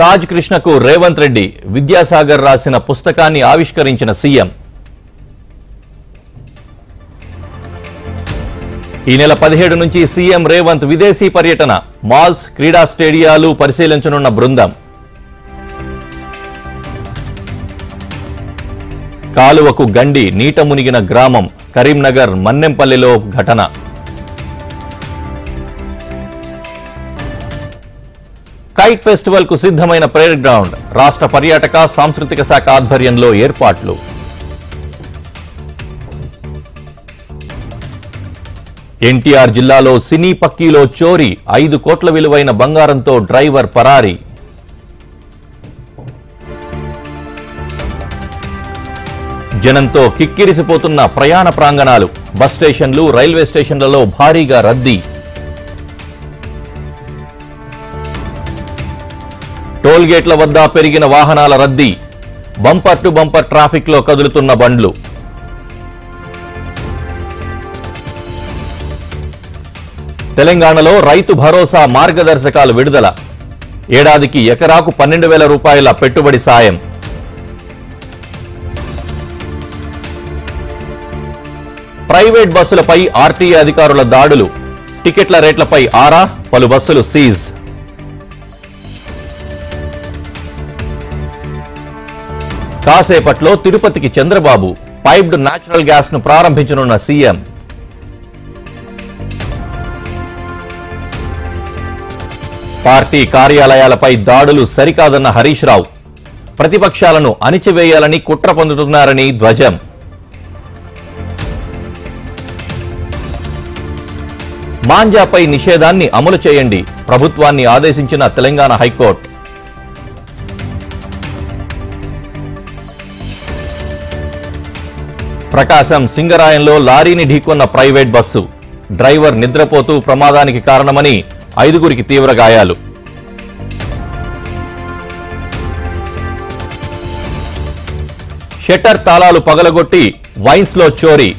తాజ్ కృష్ణకు రేవంత్ రెడ్డి విద్యాసాగర్ రాసిన పుస్తకాన్ని ఆవిష్కరించిన సీఎం. ఈ నెల 17 నుంచి సీఎం రేవంత్ విదేశీ పర్యటన. మాల్స్, క్రీడా స్టేడియాలు పరిశీలించనున్న బృందం. కాలువకు గండి నీట మునిగిన గ్రామం కరీంనగర్ మన్నెంపల్లిలో ఘటన. కైట్ ఫెస్టివల్ కు సిద్ధమైన పరేడ్ గ్రౌండ్. రాష్ట్ర పర్యాటక సాంస్కృతిక శాఖ ఆధ్వర్యంలో ఏర్పాట్లు. ఎన్టీఆర్ జిల్లాలో సినీ పక్కీలో చోరీ. 5 కోట్ల విలువైన బంగారంతో డ్రైవర్ పరారీ. జనంతో కిక్కిరిసిపోతున్న ప్రయాణ ప్రాంగణాలు. బస్ స్టేషన్లు, రైల్వే స్టేషన్లలో భారీగా రద్దీ. టోల్ గేట్ల వద్ద పెరిగిన వాహనాల రద్దీ. బంపర్ టు బంపర్ ట్రాఫిక్ లో కదులుతున్న బండ్లు. తెలంగాణలో రైతు భరోసా మార్గదర్శకాలు విడుదల. ఏడాదికి ఎకరాకు 12,000 రూపాయల పెట్టుబడి సాయం. ప్రైవేట్ బస్సులపై ఆర్టీఏ అధికారుల దాడులు. టికెట్ల రేట్లపై ఆరా. పలు బస్సులు సీజ్. కాసేపట్లో తిరుపతికి చంద్రబాబు. పైప్డ్ న్యాచురల్ గ్యాస్ ను ప్రారంభించనున్న సీఎం. పార్టీ కార్యాలయాలపై దాడులు సరికాదన్న హరీష్ రావు. ప్రతిపక్షాలను అణిచివేయాలని కుట్ర పొందుతున్నారని ధ్వజం. మాంజాపై నిషేధాన్ని అమలు చేయండి. ప్రభుత్వాన్ని ఆదేశించిన తెలంగాణ హైకోర్టు. ప్రకాశం సింగరాయంలో లారీని ఢీకొన్న ప్రైవేట్ బస్సు. డ్రైవర్ నిద్రపోతూ ప్రమాదానికి కారణమని 5గురికి తీవ్ర గాయాలు. షట్టర్ తాళాలు పగలగొట్టి వైన్స్ లో చోరీ.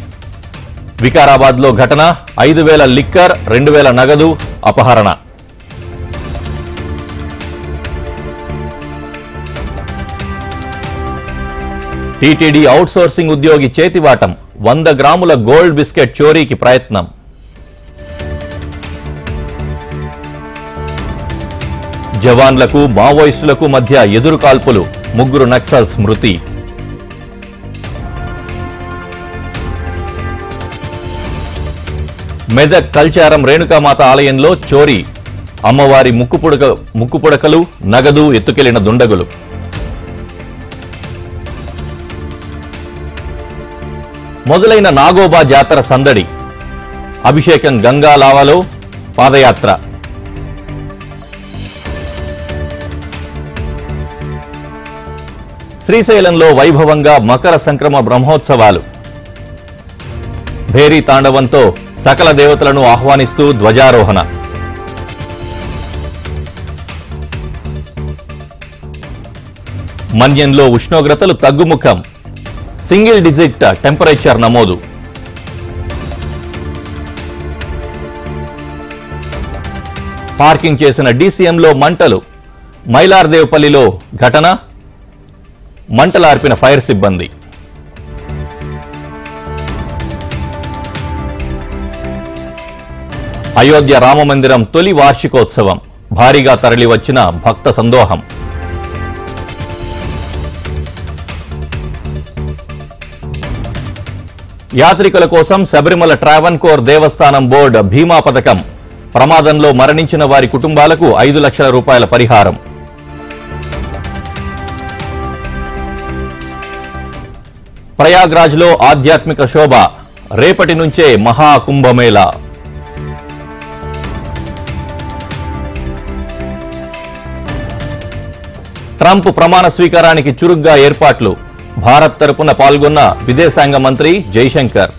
వికారాబాద్ లో ఘటన. 5,000 లిక్కర్, 2,000 నగదు అపహరణ. టీటీడీ అవుట్సోర్సింగ్ ఉద్యోగి చేతివాటం. 100 గ్రాముల గోల్డ్ బిస్కెట్ చోరీకి ప్రయత్నం. జవాన్లకు మావోయిస్టులకు మధ్య ఎదురుకాల్పులు. 3 నక్సల్స్ మృతి. మెదక్ కల్చారం రేణుకామాత ఆలయంలో చోరీ. అమ్మవారి ముక్కుపుడకలు, నగదు ఎత్తుకెళ్లిన దుండగులు. మొదలైన నాగోబా జాతర సందడి. అభిషేకం గంగా లావాలో పాదయాత్ర. శ్రీశైలంలో వైభవంగా మకర సంక్రమ బ్రహ్మోత్సవాలు. భేరీ తాండవంతో సకల దేవతలను ఆహ్వానిస్తూ ధ్వజారోహణ. మన్యంలో ఉష్ణోగ్రతలు తగ్గుముఖం. సింగిల్ డిజిట్ టెంపరేచర్ నమోదు. పార్కింగ్ చేసిన డీసీఎంలో మంటలు. మైలార్దేవ్పల్లిలో ఘటన. మంటలార్పిన ఫైర్ సిబ్బంది. అయోధ్య రామమందిరం తొలి వార్షికోత్సవం. భారీగా తరలివచ్చిన భక్త సందోహం. యాత్రికుల కోసం శబరిమల ట్రావెన్కోర్ దేవస్థానం బోర్డు భీమా పథకం. ప్రమాదంలో మరణించిన వారి కుటుంబాలకు 5 లక్షల రూపాయల పరిహారం. ప్రయాగ్రాజ్లో ఆధ్యాత్మిక శోభ. రేపటి నుంచే మహాకుంభమేళా. ట్రంప్ ప్రమాణ స్వీకారానికి చురుగ్గా ఏర్పాట్లు. భారత్ తరపున పాల్గొన్న విదేశాంగ మంత్రి జైశంకర్.